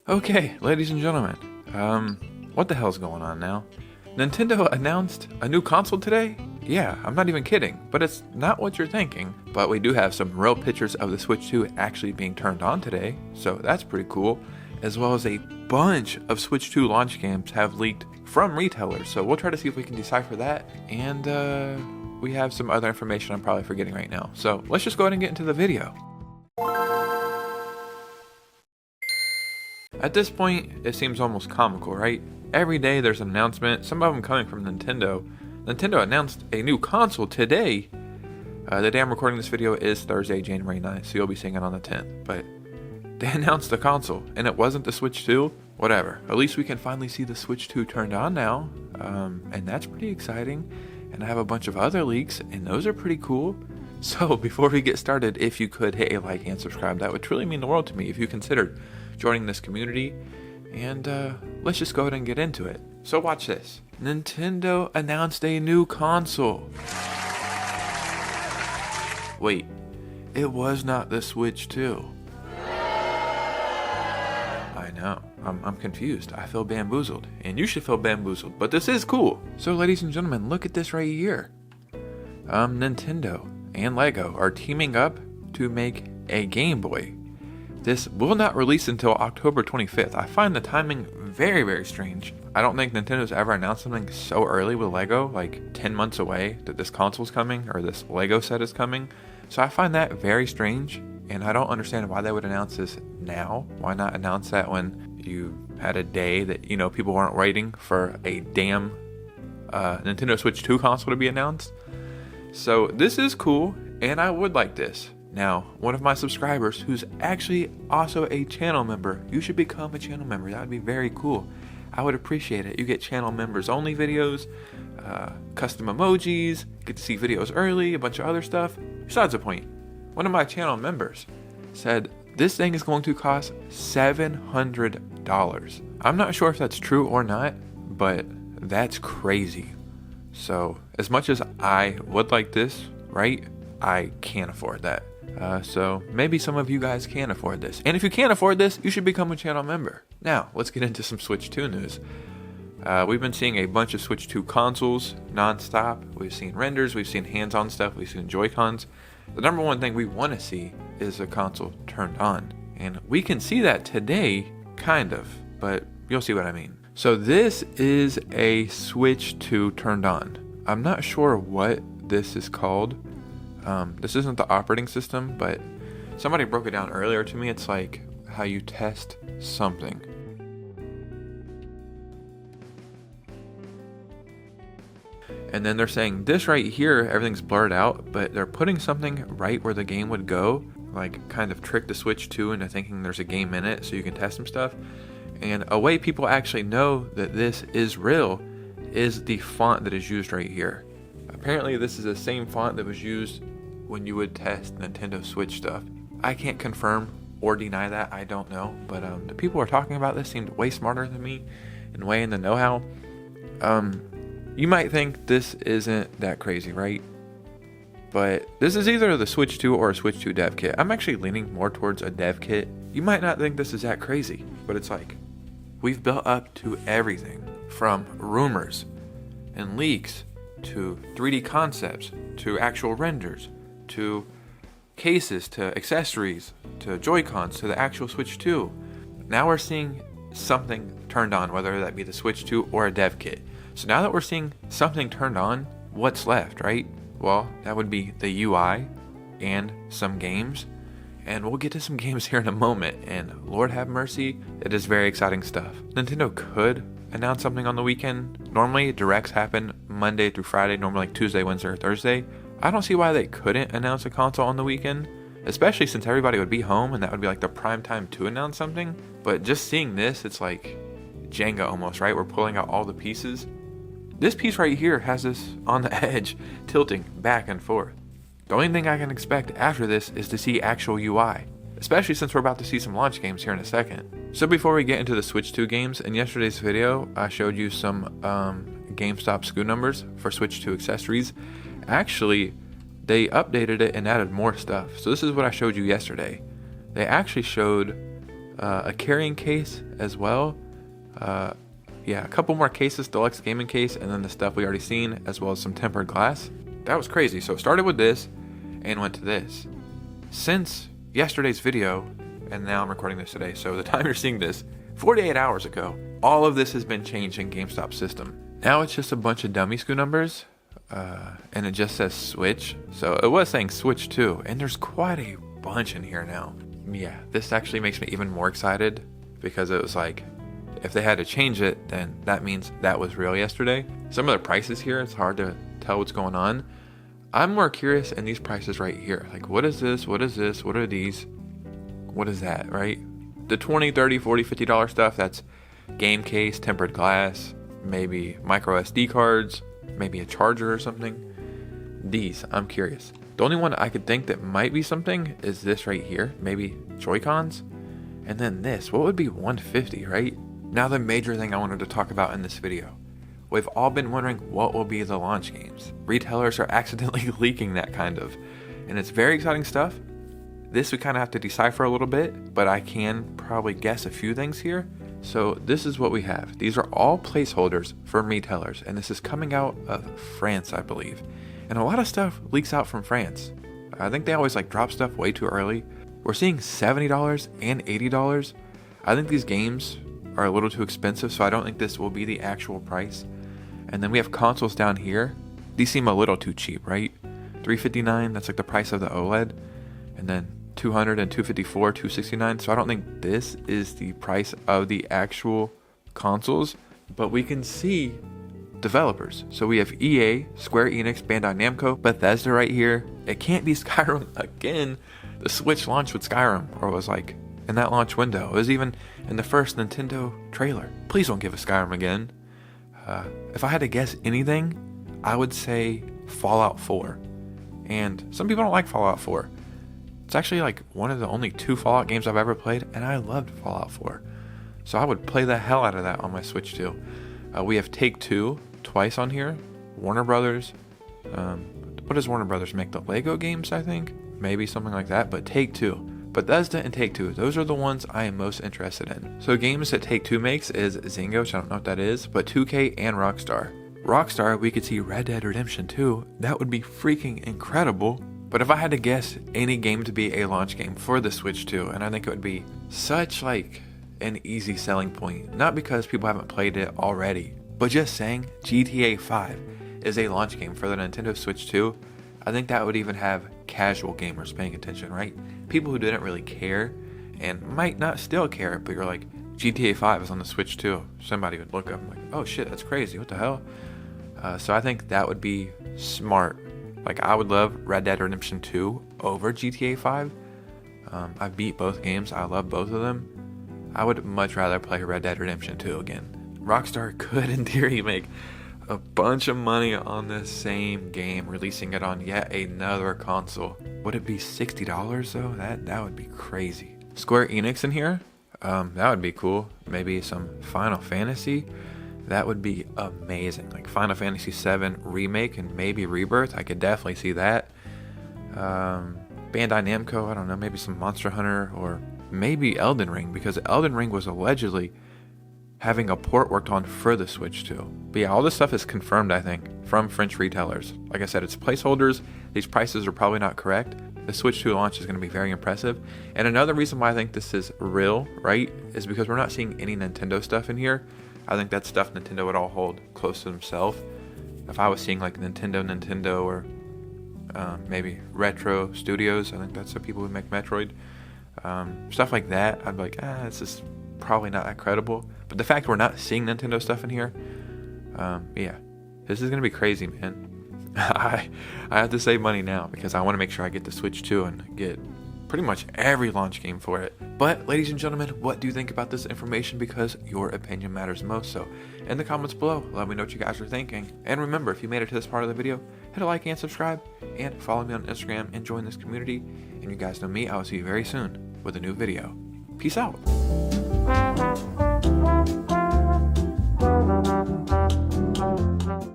Okay, ladies and gentlemen, what the hell's going on now? Nintendo announced a new console today? Yeah, I'm not even kidding, but it's not what you're thinking. But we do have some real pictures of the Switch 2 actually being turned on today, so that's pretty cool. As well as a bunch of Switch 2 launch games have leaked from retailers, so we'll try to see if we can decipher that. And we have some other information I'm probably forgetting right now. So let's just go ahead and get into the video. At this point, it seems almost comical, right? Every day there's an announcement, some of them coming from Nintendo. Nintendo announced a new console today. The day I'm recording this video is Thursday, January 9th, so you'll be seeing it on the 10th. But they announced the console, and it wasn't the Switch 2. Whatever. At least we can finally see the Switch 2 turned on now, and that's pretty exciting. And I have a bunch of other leaks, and those are pretty cool. So before we get started, if you could hit a like and subscribe, that would truly mean the world to me if you considered joining this community. And let's just go ahead and get into it. So watch this. Nintendo announced a new console. Wait, it was not the Switch 2. I know, I'm confused. I feel bamboozled, and you should feel bamboozled, but this is cool. So ladies and gentlemen, look at this right here. Nintendo and Lego are teaming up to make a Game Boy. This will not release until October 25th. I find the timing very, very strange. I don't think Nintendo's ever announced something so early with Lego, like 10 months away, that this console's coming, or this Lego set is coming. So I find that very strange, and I don't understand why they would announce this now. Why not announce that when you had a day that, people weren't waiting for a damn Nintendo Switch 2 console to be announced? So this is cool, and I would like this. Now, one of my subscribers who's actually also a channel member, you should become a channel member. That would be very cool. I would appreciate it. You get channel members only videos, custom emojis, get to see videos early, a bunch of other stuff. Besides the point, one of my channel members said this thing is going to cost $700. I'm not sure if that's true or not, but that's crazy. So as much as I would like this, right, I can't afford that. So maybe some of you guys can afford this. And if you can't afford this, you should become a channel member. Now, let's get into some Switch 2 news. We've been seeing a bunch of Switch 2 consoles non-stop. We've seen renders, we've seen hands-on stuff, we've seen Joy-Cons. The number one thing we want to see is a console turned on. And we can see that today, kind of, but you'll see what I mean. So this is a Switch 2 turned on. I'm not sure what this is called. This isn't the operating system, but somebody broke it down earlier to me. It's like how you test something. And then they're saying this right here, everything's blurred out, but they're putting something right where the game would go, like kind of trick the Switch 2 into thinking there's a game in it so you can test some stuff. And a way people actually know that this is real is the font that is used right here. Apparently this is the same font that was used when you would test Nintendo Switch stuff. I can't confirm or deny that, I don't know, but the people who are talking about this seemed way smarter than me and way in the know-how. You might think this isn't that crazy, right? But this is either the Switch 2 or a Switch 2 dev kit. I'm actually leaning more towards a dev kit. You might not think this is that crazy, but it's like, we've built up to everything from rumors and leaks to 3D concepts, to actual renders, to cases, to accessories, to Joy-Cons, to the actual Switch 2. Now we're seeing something turned on, whether that be the Switch 2 or a dev kit. So now that we're seeing something turned on, what's left, right? Well, that would be the UI and some games. And we'll get to some games here in a moment, and Lord have mercy, it is very exciting stuff. Nintendo could announce something on the weekend. Normally, directs happen Monday through Friday, normally like Tuesday, Wednesday, or Thursday. I don't see why they couldn't announce a console on the weekend, especially since everybody would be home and that would be like the prime time to announce something. But just seeing this, it's like Jenga almost, right? We're pulling out all the pieces. This piece right here has us on the edge, tilting back and forth. The only thing I can expect after this is to see actual UI, especially since we're about to see some launch games here in a second. So before we get into the Switch 2 games, in yesterday's video, I showed you some GameStop SKU numbers for Switch 2 accessories. Actually, they updated it and added more stuff. So this is what I showed you yesterday. They actually showed a carrying case as well. Yeah, a couple more cases, deluxe gaming case, and then the stuff we already seen, as well as some tempered glass. That was crazy. So it started with this and went to this. Since yesterday's video, and now I'm recording this today, so the time you're seeing this, 48 hours ago, all of this has been changed in GameStop's system. Now it's just a bunch of dummy SKU numbers, and it just says Switch. So it was saying Switch 2, and there's quite a bunch in here now. Yeah, this actually makes me even more excited, because it was like, if they had to change it, then that means that was real yesterday. Some of the prices here, it's hard to tell what's going on. I'm more curious in these prices right here. Like, what is this? What is this? What are these? What is that, right? The $20, $30, $40, $50 stuff, that's game case, tempered glass, maybe micro SD cards, maybe a charger or something. These, I'm curious. The only one I could think that might be something is this right here, maybe Joy-Cons. And then this, what would be $150, right? Now the major thing I wanted to talk about in this video. We've all been wondering what will be the launch games. Retailers are accidentally leaking that kind of. And it's very exciting stuff. This we kind of have to decipher a little bit, but I can probably guess a few things here. So this is what we have. These are all placeholders for retailers, and this is coming out of France, I believe. And a lot of stuff leaks out from France. I think they always like drop stuff way too early. We're seeing $70 and $80. I think these games are a little too expensive, so I don't think this will be the actual price. And then we have consoles down here. These seem a little too cheap, right? $359, that's like the price of the OLED. And then $200 and $254, $269. So I don't think this is the price of the actual consoles, but we can see developers. So we have EA, Square Enix, Bandai Namco, Bethesda right here. It can't be Skyrim again. The Switch launched with Skyrim, or was like in that launch window. It was even in the first Nintendo trailer. Please don't give us Skyrim again. If I had to guess anything, I would say Fallout 4. And some people don't like Fallout 4. It's actually like one of the only 2 Fallout games I've ever played, and I loved Fallout 4. So I would play the hell out of that on my Switch too. We have Take-Two twice on here. Warner Brothers. What does Warner Brothers make? The Lego games, I think? Maybe something like that, but Take-Two. Bethesda and Take-Two, those are the ones I am most interested in. So games that Take-Two makes is Zynga, which I don't know what that is, but 2K and Rockstar. Rockstar, we could see Red Dead Redemption 2. That would be freaking incredible. But if I had to guess any game to be a launch game for the Switch 2, and I think it would be such like an easy selling point, not because people haven't played it already, but just saying GTA 5 is a launch game for the Nintendo Switch 2, I think that would even have casual gamers paying attention, right? People who didn't really care and might not still care, but you're like, GTA 5 is on the Switch 2. Somebody would look up and like, oh shit, that's crazy, what the hell? So I think that would be smart. Like, I would love Red Dead Redemption 2 over GTA 5. I beat both games. I love both of them. I would much rather play Red Dead Redemption 2 again. Rockstar could, in theory, make a bunch of money on the same game, releasing it on yet another console. Would it be $60 though? That would be crazy. Square Enix in here? That would be cool. Maybe some Final Fantasy. That would be amazing. Like Final Fantasy VII Remake and maybe Rebirth. I could definitely see that. Bandai Namco, I don't know, maybe some Monster Hunter or maybe Elden Ring, because Elden Ring was allegedly having a port worked on for the Switch too. But yeah, all this stuff is confirmed, I think, from French retailers. Like I said, it's placeholders. These prices are probably not correct. The Switch 2 launch is going to be very impressive. And another reason why I think this is real, right, is because we're not seeing any Nintendo stuff in here. I think that's stuff Nintendo would all hold close to themselves. If I was seeing like Nintendo or maybe Retro Studios, I think that's the people who make Metroid. Stuff like that, I'd be like, this is probably not that credible. But the fact we're not seeing Nintendo stuff in here, yeah, this is going to be crazy, man. I have to save money now because I want to make sure I get the Switch 2 and get pretty much every launch game for it. But ladies and gentlemen, what do you think about this information? Because your opinion matters most. So in the comments below, let me know what you guys are thinking. And remember, if you made it to this part of the video, hit a like and subscribe, and follow me on Instagram and join this community. And you guys know me, I will see you very soon with a new video. Peace out.